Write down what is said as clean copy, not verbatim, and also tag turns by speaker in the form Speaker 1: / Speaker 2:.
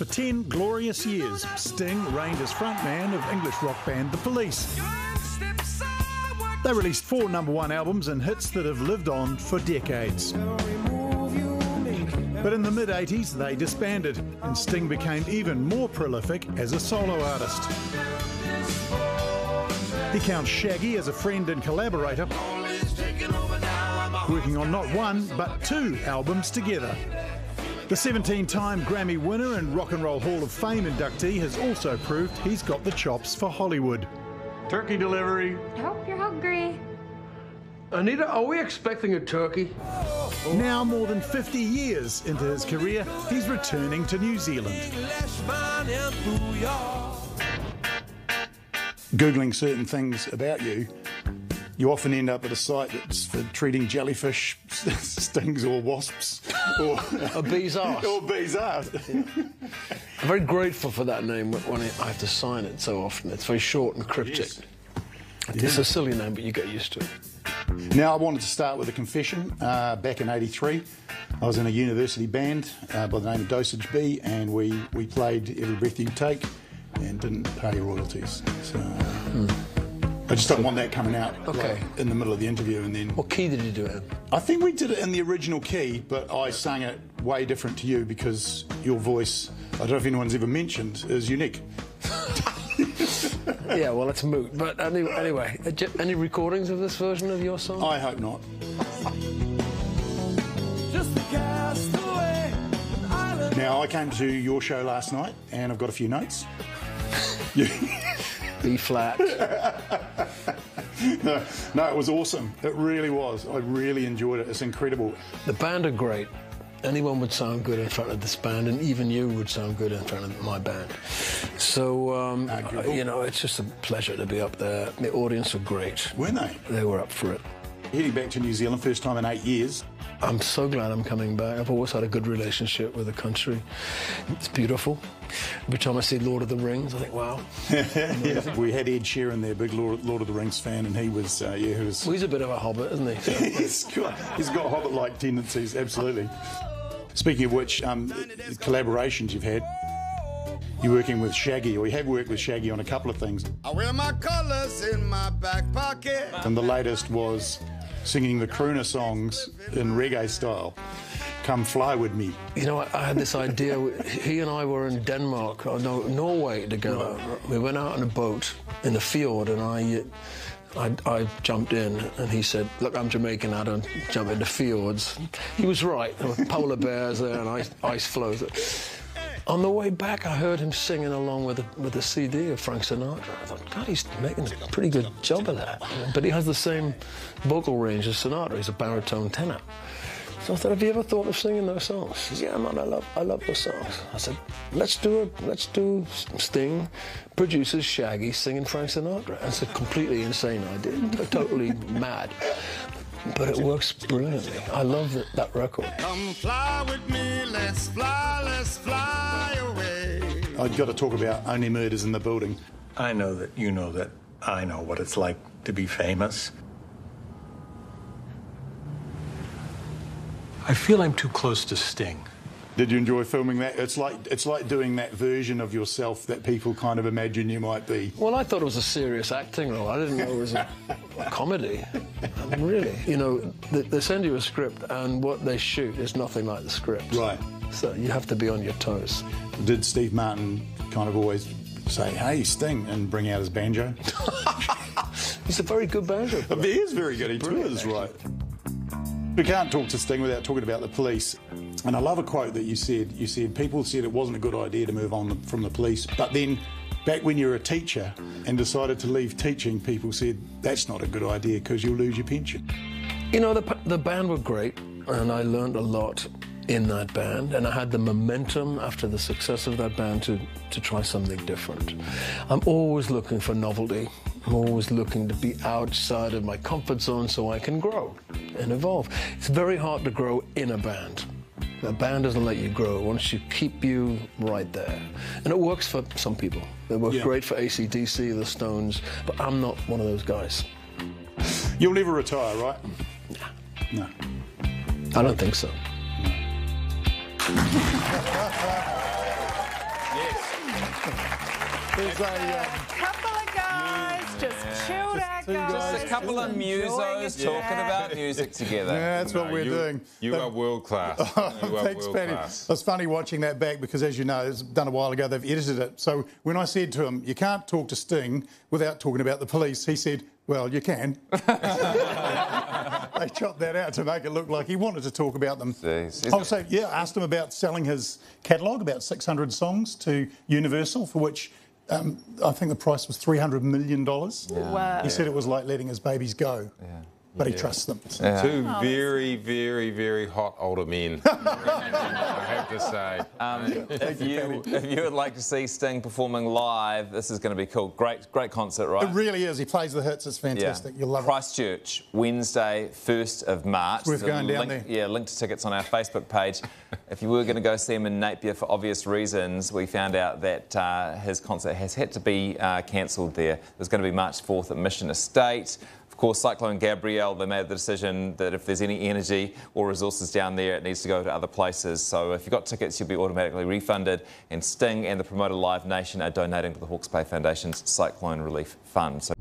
Speaker 1: For 10 glorious years, Sting reigned as frontman of English rock band The Police. They released 4 #1 albums and hits that have lived on for decades. But in the mid-80s, they disbanded, and Sting became even more prolific as a solo artist. He counts Shaggy as a friend and collaborator, working on not 1, but 2 albums together. The 17-time Grammy winner and Rock and Roll Hall of Fame inductee has also proved he's got the chops for Hollywood. Turkey delivery.
Speaker 2: I hope you're hungry.
Speaker 3: Anita, are we expecting a turkey?
Speaker 1: Now, more than 50 years into his career, he's returning to New Zealand. Googling certain things about you, you often end up at a site that's for treating jellyfish, stings or wasps. Or
Speaker 3: a bee's arse.
Speaker 1: Or bee's arse.
Speaker 3: Yeah. I'm very grateful for that name when I have to sign it so often. It's very short and cryptic. Yes. It's a silly name, but you get used to it.
Speaker 1: Now, I wanted to start with a confession. Back in '83, I was in a university band by the name of Dosage B, and we played Every Breath You Take and didn't pay royalties. So I just don't want that coming out in the middle of the interview. And then,
Speaker 3: what key did you do it in?
Speaker 1: I think we did it in the original key, but I sang it way different to you because your voice, I don't know if anyone's ever mentioned, is unique.
Speaker 3: Yeah, well, it's moot. But anyway, any recordings of this version of your song?
Speaker 1: I hope not. Now, I came to your show last night, and I've got a few notes.
Speaker 3: B flat.
Speaker 1: No, it was awesome. It really was. I really enjoyed it. It's incredible.
Speaker 3: The band are great. Anyone would sound good in front of this band, and even you would sound good in front of my band. So, you know, it's just a pleasure to be up there. The audience were great.
Speaker 1: Weren't they?
Speaker 3: They were up for it.
Speaker 1: Heading back to New Zealand, first time in 8 years.
Speaker 3: I'm so glad I'm coming back. I've always had a good relationship with the country. It's beautiful. Every time I see Lord of the Rings, I think, wow.
Speaker 1: Yeah. We had Ed Sheeran there, big Lord of the Rings fan, and he was,
Speaker 3: Well, he's a bit of a hobbit, isn't he? So.
Speaker 1: he's got hobbit-like tendencies, absolutely. Speaking of which, collaborations you've had. You're working with Shaggy, or you have worked with Shaggy on a couple of things.
Speaker 4: I wear my colours in my back pocket.
Speaker 1: And the latest was singing the crooner songs in reggae style. Come Fly With Me.
Speaker 3: You know, I had this idea. He and I were in Denmark, or no, Norway together. Right. We went out on a boat in the fjord, and I jumped in, and he said, look, I'm Jamaican, I don't jump into fjords. He was right. There were polar bears there and ice floes. On the way back, I heard him singing along with a CD of Frank Sinatra. I thought, God, he's making a pretty good job of that. But he has the same vocal range as Sinatra. He's a baritone tenor. So I thought, have you ever thought of singing those songs? He said, yeah, man, I love those songs. I said, let's do Sting produces Shaggy singing Frank Sinatra. And it's a completely insane idea, totally mad. But it works brilliantly. I love that record.
Speaker 4: Come fly with me, let's fly away.
Speaker 1: I've got to talk about Only Murders in the Building.
Speaker 5: I know that you know that I know what it's like to be famous. I feel I'm too close to Sting.
Speaker 1: Did you enjoy filming that? It's like doing that version of yourself that people kind of imagine you might be.
Speaker 3: Well, I thought it was a serious acting role. I didn't know it was a comedy. I mean, really. You know, they send you a script, and what they shoot is nothing like the script.
Speaker 1: Right.
Speaker 3: So you have to be on your toes.
Speaker 1: Did Steve Martin kind of always say, hey, Sting, and bring out his banjo?
Speaker 3: He's a very good banjo player.
Speaker 1: He is very good. He tours, right. We can't talk to Sting without talking about the Police. And I love a quote that you said. You said people said it wasn't a good idea to move on from the Police, but then back when you were a teacher and decided to leave teaching, people said that's not a good idea because you'll lose your pension.
Speaker 3: You know, the band were great, and I learned a lot in that band, and I had the momentum after the success of that band to try something different. I'm always looking for novelty. I'm always looking to be outside of my comfort zone so I can grow and evolve. It's very hard to grow in a band. A band doesn't let you grow. It wants to keep you right there. And it works for some people. It works great for AC/DC, the Stones, but I'm not one of those guys.
Speaker 1: You'll never retire, right?
Speaker 3: No. I don't think so.
Speaker 1: There's a
Speaker 2: couple of guys just chilled out, guys.
Speaker 6: Just a couple of musos talking about music together.
Speaker 1: Yeah, that's what we're doing.
Speaker 7: You are world class.
Speaker 1: Thanks, Paddy. It's funny watching that back because, as you know, it's done a while ago, they've edited it. So when I said to him, you can't talk to Sting without talking about the police, he said, well, you can. They chopped that out to make it look like he wanted to talk about them. Also, yeah, asked him about selling his catalogue, about 600 songs to Universal, for which I think the price was $300 million.
Speaker 2: Yeah. Wow.
Speaker 1: He said it was like letting his babies go. Yeah. But he trusts them.
Speaker 7: Yeah. Two very, very, very hot older men, I have to say.
Speaker 6: If you would like to see Sting performing live, this is going to be cool. Great concert, right?
Speaker 1: It really is. He plays the hits. It's fantastic. You'll love it.
Speaker 6: Christchurch, Wednesday, 1st of March.
Speaker 1: It's worth going down there.
Speaker 6: Yeah, link to tickets on our Facebook page. If you were going to go see him in Napier for obvious reasons, we found out that his concert has had to be cancelled there. There's going to be March 4th at Mission Estate. Of course, Cyclone Gabrielle, they made the decision that if there's any energy or resources down there, it needs to go to other places. So if you've got tickets, you'll be automatically refunded. And Sting and the promoter Live Nation are donating to the Hawke's Bay Foundation's Cyclone Relief Fund. So